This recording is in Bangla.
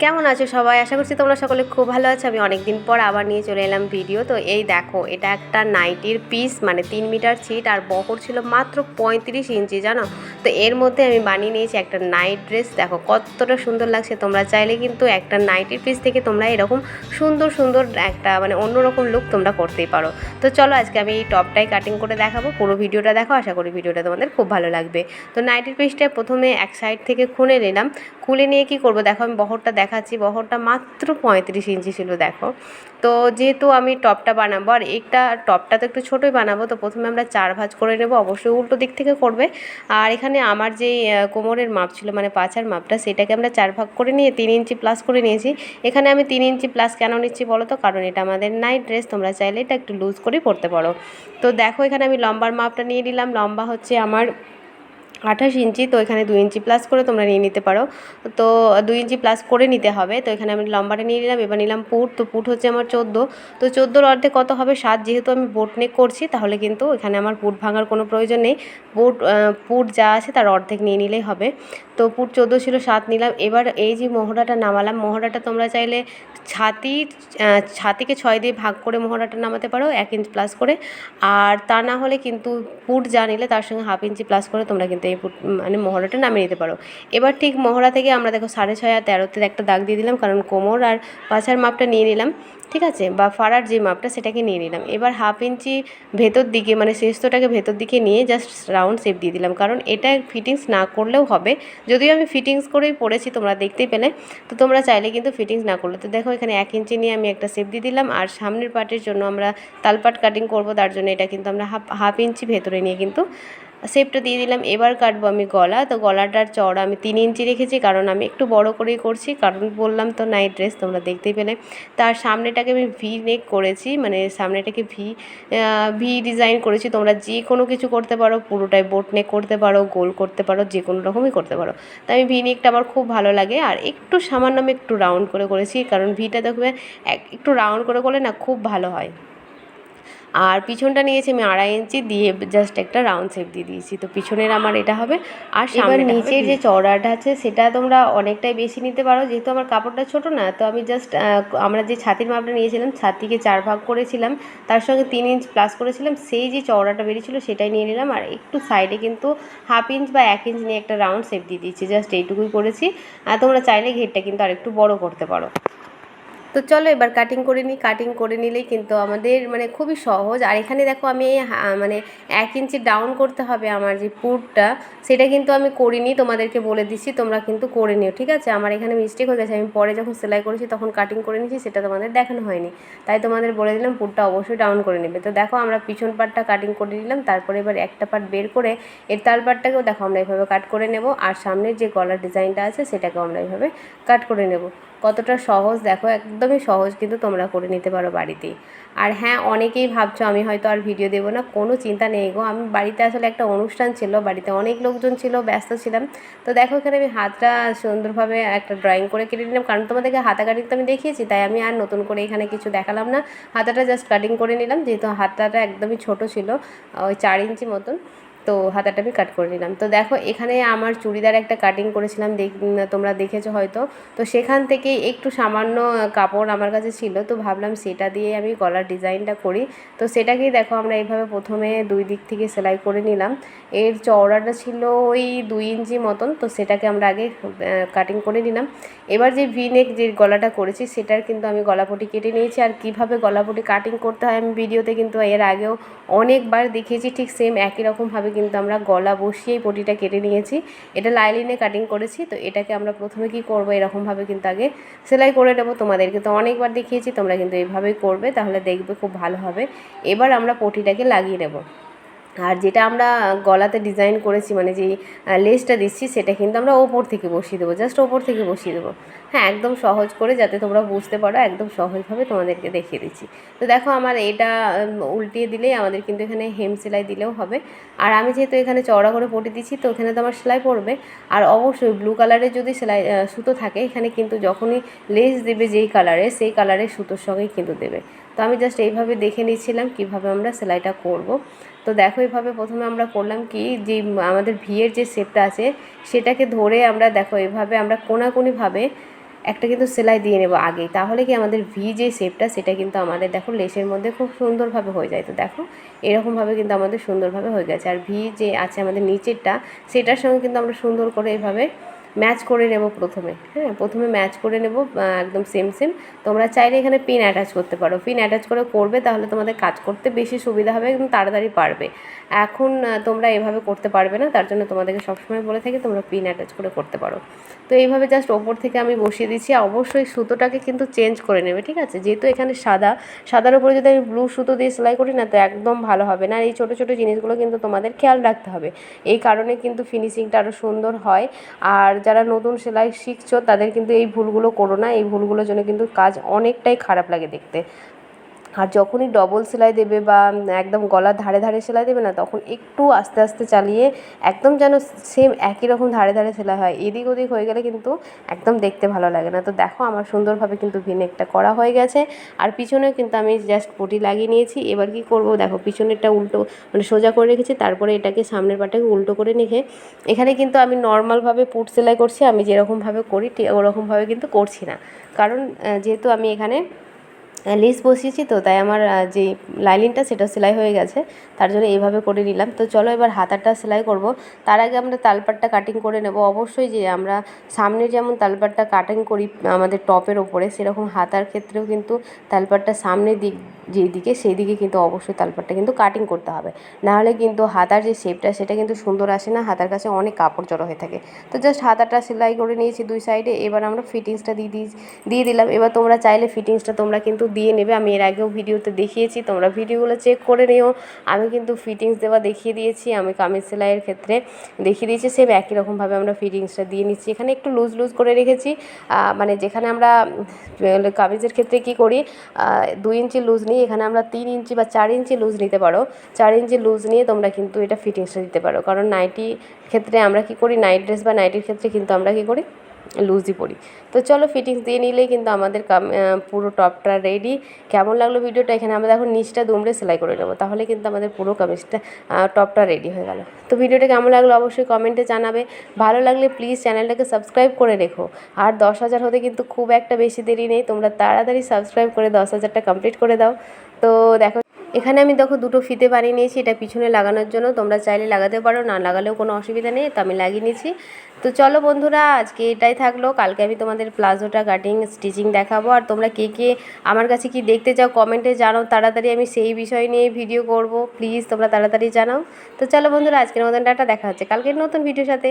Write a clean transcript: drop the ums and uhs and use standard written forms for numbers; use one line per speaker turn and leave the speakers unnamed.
কেমন আছো সবাই? আশা করছি তোমরা সকলে খুব ভালো আছো। আমি অনেক দিন পর আবার নিয়ে চলে এলাম ভিডিও। তো এই দেখো, এটা একটা নাইটির পিস, মানে 3 মিটার ছিট, আর বহর ছিল মাত্র 35 ইঞ্চি, জানো। তো এর মধ্যে আমি বানিয়ে নিয়েছি একটা নাইট ড্রেস। দেখো কতটা সুন্দর লাগছে। তোমরা চাইলে কিন্তু একটা নাইটির পিস থেকে তোমরা এরকম সুন্দর সুন্দর একটা মানে অন্যরকম লুক তোমরা করতেই পারো। তো চলো আজকে আমি এই টপটাই কাটিং করে দেখাবো। পুরো ভিডিওটা দেখো, আশা করি ভিডিওটা তোমাদের খুব ভালো লাগবে। তো নাইটির পিসটা প্রথমে এক সাইড থেকে খুলে নিলাম। খুলে নিয়ে কি করব, দেখো আমি বহরটা দেখাচ্ছি। বহরটা মাত্র 35 ইঞ্চি ছিল, দেখো। তো যেহেতু আমি টপটা বানাবো আর একটা টপটা তো একটু ছোটোই বানাবো, তো প্রথমে আমরা 4 ভাঁজ করে নেব। অবশ্যই উল্টো দিক থেকে করবে। আর এখানে আমার যেই কোমরের মাপ ছিল, মানে পাছার মাপটা, সেটাকে আমরা 4 ভাগ করে নিয়ে 3 ইঞ্চি প্লাস করে নিয়েছি। এখানে আমি 3 ইঞ্চি প্লাস কেন নিচ্ছি বলো তো, কারণ এটা আমাদের নাইট ড্রেস, তোমরা চাইলে এটা একটু লুজ করে পরতে পারো। তো দেখো এখানে আমি লম্বার মাপটা নিয়ে নিলাম। লম্বা হচ্ছে আমার 28 ইঞ্চি। তো এখানে 2 ইঞ্চি প্লাস করে তোমরা নিয়ে নিতে পারো। তো 2 ইঞ্চি প্লাস করে নিতে হবে। তো এখানে আমি লম্বাটা নিয়ে নিলাম। এবার নিলাম পুট। তো পুট হচ্ছে আমার 14। তো 14-র অর্ধেক কত হবে? 7। যেহেতু আমি বোট নেক করছি, তাহলে কিন্তু এখানে আমার পুট ভাঙার কোনো প্রয়োজন নেই। পুট যা আছে তার অর্ধেক নিয়ে নিলেই হবে। তো পুট 14 ছিল, 7 নিলাম। এবার এই যে মহড়াটা নামালাম, মহড়াটা তোমরা চাইলে ছাতিকে 6 দিয়ে ভাগ করে মহড়াটা নামাতে পারো 1 ইঞ্চি প্লাস করে। আর তা না হলে কিন্তু পুট যা নিলে তার সঙ্গে 1/2 ইঞ্চি প্লাস করে তোমরা কিন্তু এই পুট মানে মহড়াটা নামিয়ে নিতে পারো। এবার ঠিক মহড়া থেকে আমরা দেখো 6.5 আর 13-তে একটা দাগ দিয়ে দিলাম, কারণ কোমর আর পাছার মাপটা নিয়ে নিলাম, ঠিক আছে, বা ফাড়ার যে মাপটা সেটাকে নিয়ে নিলাম। এবার 1/2 ইঞ্চি ভেতর দিকে মানে শেষটাকে ভেতর দিকে নিয়ে জাস্ট রাউন্ড শেপ দিয়ে দিলাম, কারণ এটা ফিটিংস না করলেও হবে। যদিও আমি ফিটিংস করেই পরেছি, তোমরা দেখতেই পেলে। তো তোমরা চাইলে কিন্তু ফিটিংস না করলে, তো দেখো এখানে 1 ইঞ্চি নিয়ে আমি একটা শেপ দিয়ে দিলাম। আর সামনের পার্টের জন্য আমরা তালপাট কাটিং করব, তার জন্য এটা কিন্তু আমরা হাফ ইঞ্চি ভেতরে নিয়ে কিন্তু শেপটা দিয়ে দিলাম। এবার কাটবো আমি গলা। তো গলাটার চওড়া আমি 3 ইঞ্চি রেখেছি, কারণ আমি একটু বড় করেই করছি, কারণ বললাম তো নাইট ড্রেস, তোমরা দেখতেই পেলে। তার সামনেটাকে আমি ভি নেক করেছি, মানে সামনেটাকে ভি ডিজাইন করেছি। তোমরা যে কোনো কিছু করতে পারো, পুরোটাই বোট নেক করতে পারো, গোল করতে পারো, যে কোনো রকমই করতে পারো। তাই আমি ভি নেকটা আমার খুব ভালো লাগে। আর একটু সামান্য আমি একটু রাউন্ড করে করেছি, কারণ ভিটা দেখবে একটু রাউন্ড করে করলে না খুব ভালো হয়। আর পিছনটা নিয়েছি আমি 2.5 ইঞ্চি দিয়ে জাস্ট একটা রাউন্ড শেপ দিয়ে দিয়েছি। তো পিছনের আমার এটা হবে। আর এবার নিচের যে চওড়াটা আছে সেটা তোমরা অনেকটাই বেশি নিতে পারো, যেহেতু আমার কাপড়টা ছোট না। তো আমি জাস্ট আমরা যে ছাতির মাপটা নিয়েছিলাম, ছাতিকে 4 ভাগ করেছিলাম, তার সঙ্গে 3 ইঞ্চ প্লাস করেছিলাম, সেই যে চওড়াটা বেরিয়েছিল সেটাই নিয়ে নিলাম। আর একটু সাইডে কিন্তু 1/2 ইঞ্চ বা 1 ইঞ্চ নিয়ে একটা রাউন্ড শেপ দিয়ে দিয়েছি, জাস্ট এইটুকুই করেছি। আর তোমরা চাইলে ঘেরটা কিন্তু আর একটু বড় করতে পারো। তো চলো এবার কাটিং করে নিই। কাটিং করে নিলেই কিন্তু আমাদের মানে খুবই সহজ। আর এখানে দেখো আমি মানে 1 ইঞ্চি ডাউন করতে হবে আমার যে পুটটা, সেটা কিন্তু আমি করিনি, তোমাদেরকে বলে দিচ্ছি, তোমরা কিন্তু করে নিও, ঠিক আছে। আমার এখানে মিস্টেক হয়ে গেছে, আমি পরে যখন সেলাই করেছি তখন কাটিং করে নিয়েছি, সেটা তোমাদের দেখানো হয়নি, তাই তোমাদের বলে দিলাম পুটটা অবশ্যই ডাউন করে নেবে। তো দেখো আমরা পিছন পার্টটা কাটিং করে নিলাম, তারপরে এবার একটা পার্ট বের করে এর তাল পার্টটাকেও দেখো আমরা এইভাবে কাট করে নেব। আর সামনের যে গলার ডিজাইনটা আছে সেটাকেও আমরা এইভাবে কাট করে নেব। কতটা সহজ দেখো, একদমই সহজ, কিন্তু তোমরা করে নিতে পারো বাড়িতেই। আর হ্যাঁ, অনেকেই ভাবছো আমি হয়তো আর ভিডিও দেবো না, কোনো চিন্তা নেই গো। আমি বাড়িতে আসলে একটা অনুষ্ঠান ছিল, বাড়িতে অনেক লোকজন ছিল, ব্যস্ত ছিলাম। তো দেখো এখানে আমি হাতটা সুন্দরভাবে একটা ড্রয়িং করে কেটে নিলাম, কারণ তোমাদেরকে হাতা কাটিং তো আমি দেখিয়েছি, তাই আমি আর নতুন করে এখানে কিছু দেখালাম না। হাতাটা জাস্ট কাটিং করে নিলাম, যেহেতু হাতাটা একদমই ছোট ছিল, ওই 4 ইঞ্চি মতন। তো হাতাটা আমি কাট করে নিলাম। তো দেখো এখানে আমার চুড়িদার একটা কাটিং করেছিলাম, তোমরা দেখেছো হয়তো। তো সেখান থেকে একটু সামান্য কাপড় আমার কাছে ছিল, তো ভাবলাম সেটা দিয়ে আমি গলার ডিজাইনটা করি। তো সেটাকেই দেখো আমরা এইভাবে প্রথমে 2 দিক থেকে সেলাই করে নিলাম। এর চওড়াটা ছিল ওই 2 ইঞ্চি মতন, তো সেটাকে আমরা আগে কাটিং করে নিলাম। এবার যে ভি নেক যে গলাটা করেছি সেটার কিন্তু আমি গলাপটি কেটে নিয়েছি। আর কিভাবে গলাপটি কাটিং করতে হয় আমি ভিডিওতে কিন্তু এর আগেও অনেকবার দেখিয়েছি, ঠিক সেম একই রকমভাবে কিন্তু আমরা গলা বসিয়েই পটিটা কেটে নিয়েছি। এটা লাইলিনে কাটিং করেছি। তো এটাকে আমরা প্রথমে কি করব, এরকমভাবে কিন্তু আগে সেলাই করে নেব। তোমাদেরকে তো অনেকবার দেখিয়েছি, তোমরা কিন্তু এইভাবেই করবে, তাহলে দেখবে খুব ভালো হবে। এবার আমরা পটিটাকে লাগিয়ে নেব। আর যেটা আমরা গলাতে ডিজাইন করেছি, মানে যেই লেসটা দিচ্ছি, সেটা কিন্তু আমরা ওপর থেকে বসিয়ে দেবো, জাস্ট ওপর থেকে বসিয়ে দেবো। হ্যাঁ, একদম সহজ করে, যাতে তোমরা বুঝতে পারো, একদম সহজভাবে তোমাদেরকে দেখিয়ে দিচ্ছি। তো দেখো আমার এটা উল্টিয়ে দিলেই আমাদের কিন্তু এখানে হেম সেলাই দিলেও হবে। আর আমি যেহেতু এখানে চওড়া করে পটি দিচ্ছি, তো এখানে তো আমার সেলাই পড়বে। আর অবশ্যই ব্লু কালারের যদি সেলাই সুতো থাকে, এখানে কিন্তু যখনই লেস দেবে যেই কালারে, সেই কালারের সুতোর সঙ্গেই কিন্তু দেবে। তো আমি জাস্ট এইভাবে দেখে নিচ্ছিলাম কীভাবে আমরা সেলাইটা করব। তো দেখো এইভাবে প্রথমে আমরা করলাম কি, যে আমাদের ভিয়ের যে শেপটা আছে সেটাকে ধরে আমরা দেখো এভাবে আমরা কোনাকুনিভাবে একটা কিন্তু সেলাই দিয়ে নেব আগেই, তাহলে কি আমাদের ভি যে শেপটা সেটা কিন্তু আমাদের দেখো লেসের মধ্যে খুব সুন্দরভাবে হয়ে যায়। তো দেখো এরকমভাবে কিন্তু আমাদের সুন্দরভাবে হয়ে গেছে। আর ভি যে আছে আমাদের নিচেরটা সেটার সঙ্গে কিন্তু আমরা সুন্দর করে এভাবে ম্যাচ করে নেব প্রথমে। হ্যাঁ, প্রথমে ম্যাচ করে নেব একদম সেম সেম। তোমরা চাইলে এখানে পিন অ্যাটাচ করতে পারো, পিন অ্যাটাচ করে করবে তাহলে তোমাদের কাজ করতে বেশি সুবিধা হবে এবং তাড়াতাড়ি পারবে। এখন তোমরা এভাবে করতে পারবে না, তার জন্য তোমাদেরকে সবসময় বলে থাকি তোমরা পিন অ্যাটাচ করে করতে পারো। তো এইভাবে জাস্ট ওপর থেকে আমি বসিয়ে দিচ্ছি। অবশ্যই সুতোটাকে কিন্তু চেঞ্জ করে নেবে, ঠিক আছে? যেহেতু এখানে সাদার উপরে যদি আমি ব্লু সুতো দিয়ে সেলাই করি না তো একদম ভালো হবে না। আর এই ছোটো ছোটো জিনিসগুলো কিন্তু তোমাদের খেয়াল রাখতে হবে, এই কারণে কিন্তু ফিনিশিংটা আরও সুন্দর হয়। আর যারা নতুন সেলাই শিখছো তাদের কিন্তু এই ভুলগুলো করো না, এই ভুলগুলোর জন্য কিন্তু কাজ অনেকটাই খারাপ লাগে দেখতে। আর যখনই ডবল সেলাই দেবে বা একদম গলার ধারে ধারে সেলাই দেবে না, তখন একটু আস্তে আস্তে চালিয়ে একদম যেন সেম একই রকম ধারে ধারে সেলাই হয়, এদিক ওদিক হয়ে গেলে কিন্তু একদম দেখতে ভালো লাগে না। তো দেখো আমার সুন্দরভাবে কিন্তু ভিনেকটা করা হয়ে গেছে। আর পিছনেও কিন্তু আমি জাস্ট পটি লাগিয়ে নিয়েছি। এবার কি করব দেখো, পিছনেরটা উল্টো মানে সোজা করে রেখেছি, তারপরে এটাকে সামনের পাটাকে উল্টো করে রেখে এখানে কিন্তু আমি নর্মালভাবে পুট সেলাই করছি। আমি যেরকমভাবে করি ঠিক ওরকমভাবে কিন্তু করছি না, কারণ যেহেতু আমি এখানে লেস বসিয়েছি তো তাই আমার যে লাইনিংটা সেটা সেলাই হয়ে গেছে, তার জন্য এইভাবে করে নিলাম। তো চলো এবার হাতাটা সেলাই করব। তার আগে আমরা তালপাটটা কাটিং করে নেব। অবশ্যই যে আমরা সামনে যেমন তালপাটটা কাটিং করি আমাদের টপের ওপরে, সেরকম হাতার ক্ষেত্রেও কিন্তু তালপাটটা সামনের দিক যেদিকে সেই দিকে কিন্তু অবশ্যই তালপাটটা কিন্তু কাটিং করতে হবে, নাহলে কিন্তু হাতার যে শেপটা সেটা কিন্তু সুন্দর আসে না, হাতার কাছে অনেক কাপড় জড়ো হয়ে থাকে। তো জাস্ট হাতাটা সেলাই করে নিয়েছি দুই সাইডে। এবার আমরা ফিটিংসটা দিয়ে দিলাম। এবার তোমরা চাইলে ফিটিংসটা তোমরা কিন্তু দিয়ে নেবে, আমি এর আগেও ভিডিওতে দেখিয়েছি, তোমরা ভিডিওগুলো চেক করে নিও। আমি কিন্তু ফিটিংস দেওয়া দেখিয়ে দিয়েছি, আমি কামিজ সেলাইয়ের ক্ষেত্রে দেখিয়ে দিয়েছি, সেম একই রকমভাবে আমরা ফিটিংসটা দিয়ে নিচ্ছি। এখানে একটু লুজ লুজ করে রেখেছি, মানে যেখানে আমরা কামিজের ক্ষেত্রে কী করি 2 ইঞ্চি লুজ নিই, এখানে আমরা 3 ইঞ্চি বা 4 ইঞ্চি লুজ নিতে পারো। 4 ইঞ্চি লুজ নিয়ে তোমরা কিন্তু এটা ফিটিংসটা দিতে পারো, কারণ নাইটি ক্ষেত্রে আমরা কী করি, নাইট ড্রেস বা নাইটির ক্ষেত্রে কিন্তু আমরা কী করি লুজই পরি। তো চলো ফিটিংস দিয়ে নিলেই কিন্তু আমাদের পুরো টপটা রেডি। কেমন লাগলো ভিডিওটা? এখানে আমরা এখন নিচটা দুমড়ে সেলাই করে নেবো, তাহলে কিন্তু আমাদের পুরো কামিজটা টপটা রেডি হয়ে গেল। তো ভিডিওটা কেমন লাগলো অবশ্যই কমেন্টে জানাবে। ভালো লাগলে প্লিজ চ্যানেলটাকে সাবস্ক্রাইব করে রেখো। আর 10,000 হতে কিন্তু খুব একটা বেশি দেরি নেই, তোমরা তাড়াতাড়ি সাবস্ক্রাইব করে 10,000টা কমপ্লিট করে দাও। তো দেখো এখানে আমি দেখো দুটো ফিতে বানিয়ে নিয়েছি, এটা পিছনে লাগানোর জন্য। তোমরা চাইলে লাগাতে পারো, না লাগালেও কোনো অসুবিধা নেই, তো আমি লাগিয়ে নিয়েছি। তো চলো বন্ধুরা আজকে এটাই থাকলো, কালকে আমি তোমাদের প্লাজোটা কাটিং স্টিচিং দেখাবো। আর তোমরা কে কে আমার কাছে কি দেখতে চাও কমেন্টে জানাও, তাড়াতাড়ি আমি সেই বিষয় নিয়ে ভিডিও করব, প্লিজ তোমরা তাড়াতাড়ি জানাও। তো চলো বন্ধুরা আজকের মতন টাটা, দেখা হচ্ছে কালকের নতুন ভিডিওর সাথে।